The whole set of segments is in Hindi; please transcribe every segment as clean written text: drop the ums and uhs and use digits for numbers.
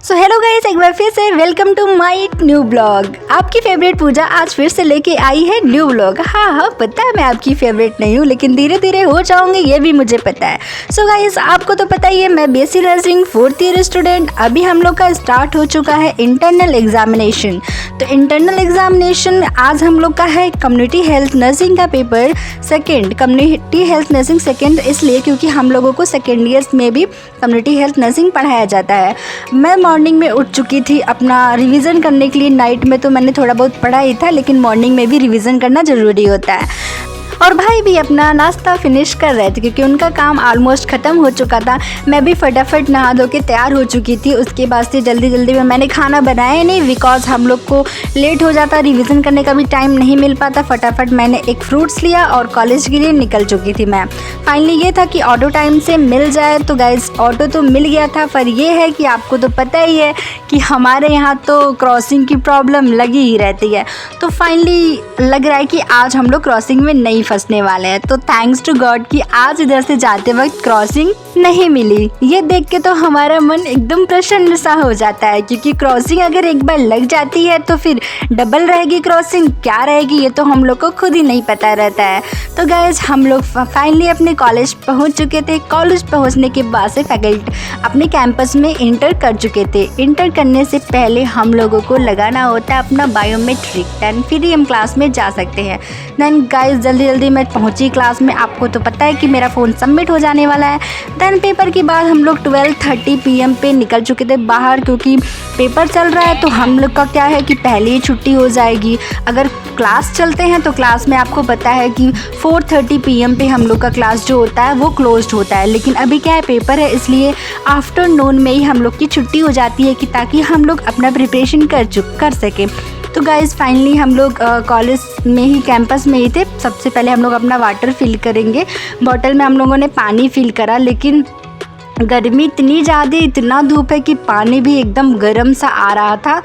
सो हेलो गाइस, एक बार फिर से welcome to my new blog. आपकी फेवरेट पूजा आज फिर से लेके आई है न्यू ब्लॉग। हाँ, पता है मैं आपकी फेवरेट नहीं हूँ, लेकिन धीरे धीरे हो जाऊंगी ये भी मुझे पता है। सो गाइस, आपको तो पता ही है मैं BSc nursing 4th year student. अभी हम लोग का स्टार्ट हो चुका है इंटरनल एग्जामिनेशन। तो इंटरनल एग्जामिनेशन आज हम लोग का है कम्युनिटी हेल्थ नर्सिंग का paper second. Community health nursing second इसलिए क्योंकि हम लोगों को सेकेंड ईयर्स में भी कम्युनिटी हेल्थ नर्सिंग पढ़ाया जाता है। मैं मॉर्निंग में उठ चुकी थी अपना रिवीजन करने के लिए। नाइट में तो मैंने थोड़ा बहुत पढ़ा ही था, लेकिन मॉर्निंग में भी रिवीजन करना ज़रूरी होता है। और भाई भी अपना नाश्ता फिनिश कर रहे थे क्योंकि उनका काम ऑलमोस्ट ख़त्म हो चुका था। मैं भी फटाफट नहा धो के तैयार हो चुकी थी। उसके बाद से जल्दी जल्दी में मैंने खाना बनाया नहीं, बिकॉज हम लोग को लेट हो जाता, रिवीजन करने का भी टाइम नहीं मिल पाता। फटाफट मैंने एक फ्रूट्स लिया और कॉलेज के लिए निकल चुकी थी मैं। फाइनली ये था कि ऑटो टाइम से मिल जाए। तो गाइस, ऑटो तो मिल गया था, पर यह है कि आपको तो पता ही है कि हमारे यहाँ तो क्रॉसिंग की प्रॉब्लम लगी ही रहती है। तो फाइनली लग रहा है कि आज हम लोग क्रॉसिंग में नहीं फंसने वाले हैं। तो थैंक्स टू गॉड कि आज इधर से जाते वक्त क्रॉसिंग नहीं मिली। ये देख के तो हमारा मन एकदम प्रसन्न सा हो जाता है, क्योंकि क्रॉसिंग अगर एक बार लग जाती है तो फिर डबल रहेगी क्रॉसिंग, क्या रहेगी ये तो हम लोग को खुद ही नहीं पता रहता है। तो गाइस, हम लोग फाइनली अपने कॉलेज पहुंच चुके थे। कॉलेज पहुंचने के बाद से फैकल्टी अपने कैंपस में इंटर कर चुके थे। इंटर करने से पहले हम लोगों को लगाना होता है अपना बायोमेट्रिक, देन फिर ही हम क्लास में जा सकते हैं। देन गाइस, जल्दी जल्दी मैं पहुंची क्लास में। आपको तो पता है कि मेरा फ़ोन सबमिट हो जाने वाला है। देन पेपर के बाद हम लोग 12:30 PM पे निकल चुके थे बाहर, क्योंकि पेपर चल रहा है। तो हम लोग का क्या है कि पहले ही छुट्टी हो जाएगी। अगर क्लास चलते हैं तो क्लास में आपको पता है कि 4:30 PM पे हम लोग का क्लास जो होता है वो क्लोज्ड होता है। लेकिन अभी क्या है, पेपर है, इसलिए आफ्टरनून में ही हम लोग की छुट्टी हो जाती है कि ताकि हम लोग अपना प्रिपरेशन कर सकें। तो गाइज़, फाइनली हम लोग कॉलेज में ही कैंपस में ही थे। सबसे पहले हम लोग अपना वाटर फिल करेंगे। बॉटल में हम लोगों ने पानी फिल करा, लेकिन गर्मी इतनी ज़्यादा, इतना धूप है कि पानी भी एकदम गर्म सा आ रहा था।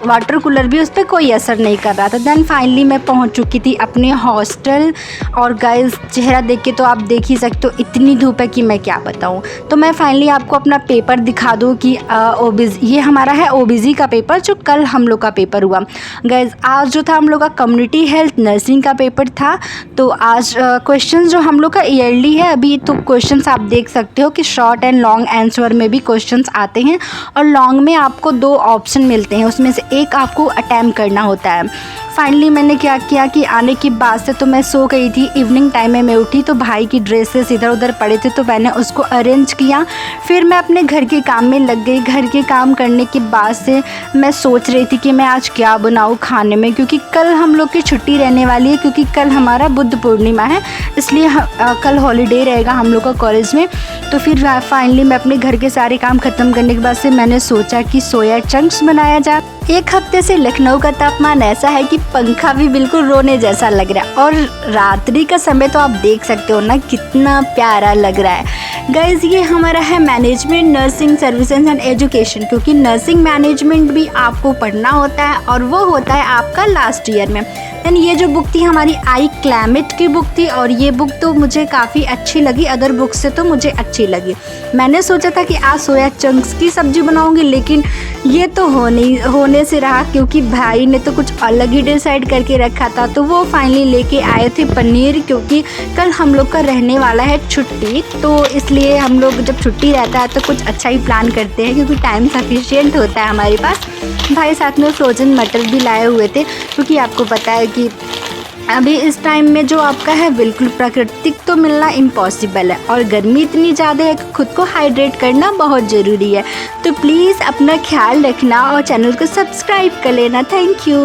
वाटर कूलर भी उस पर कोई असर नहीं कर रहा था। देन फाइनली मैं पहुंच चुकी थी अपने हॉस्टल। और गाइस, चेहरा देख के तो आप देख ही सकते हो, इतनी धूप है कि मैं क्या बताऊं। तो मैं फाइनली आपको अपना पेपर दिखा दूं कि ये हमारा है ओबीसी का पेपर, जो कल हम लोग का पेपर हुआ। गाइस, आज जो था हम लोग का कम्युनिटी हेल्थ नर्सिंग का पेपर था। तो आज क्वेश्चन जो हम लोग का ईयरली है अभी, तो क्वेश्चन आप देख सकते हो कि शॉर्ट एंड लॉन्ग आंसर में भी क्वेश्चंस आते हैं। और लॉन्ग में आपको 2 ऑप्शन मिलते हैं, उसमें से एक आपको अटेम्प्ट करना होता है। फाइनली मैंने क्या किया कि आने के बाद से तो मैं सो गई थी। इवनिंग टाइम में मैं उठी तो भाई की ड्रेसेस इधर उधर पड़े थे, तो मैंने उसको अरेंज किया। फिर मैं अपने घर के काम में लग गई। घर के काम करने के बाद से मैं सोच रही थी कि मैं आज क्या बनाऊँ खाने में, क्योंकि कल हम लोग की छुट्टी रहने वाली है, क्योंकि कल हमारा बुद्ध पूर्णिमा है, इसलिए कल हॉलीडे रहेगा हम लोग का कॉलेज में। तो फिर फाइनली मैं अपने घर के सारे काम ख़त्म करने के बाद से मैंने सोचा कि सोया चंक्स बनाया जाए। एक हफ्ते से लखनऊ का तापमान ऐसा है कि पंखा भी बिल्कुल रोने जैसा लग रहा है। और रात्रि का समय तो आप देख सकते हो ना, कितना प्यारा लग रहा है। गाइज, ये हमारा है management nursing services and education, क्योंकि नर्सिंग मैनेजमेंट भी आपको पढ़ना होता है और वो होता है आपका लास्ट ईयर में। देन ये जो बुक थी हमारी आई क्लाइमेट की बुक थी, और ये बुक तो मुझे काफ़ी अच्छी लगी, अदर बुक से तो मुझे अच्छी लगी। मैंने सोचा था कि आज सोया चंक्स की सब्ज़ी बनाऊंगी, लेकिन ये तो होने से रहा, क्योंकि भाई ने तो कुछ अलग ही डिसाइड करके रखा था। तो वो फाइनली लेके आए थे पनीर, क्योंकि कल हम लोग का रहने वाला है छुट्टी। तो इसलिए हम लोग जब छुट्टी रहता है तो कुछ अच्छा ही प्लान करते हैं, क्योंकि टाइम सफिशिएंट होता है हमारे पास। भाई साथ में फ्रोज़न मटर भी लाए हुए थे, क्योंकि आपको पता है कि अभी इस टाइम में जो आपका है बिल्कुल प्राकृतिक तो मिलना इम्पॉसिबल है, और गर्मी इतनी ज़्यादा है कि खुद को हाइड्रेट करना बहुत ज़रूरी है। तो प्लीज़ अपना ख्याल रखना और चैनल को सब्सक्राइब कर लेना। Thank you.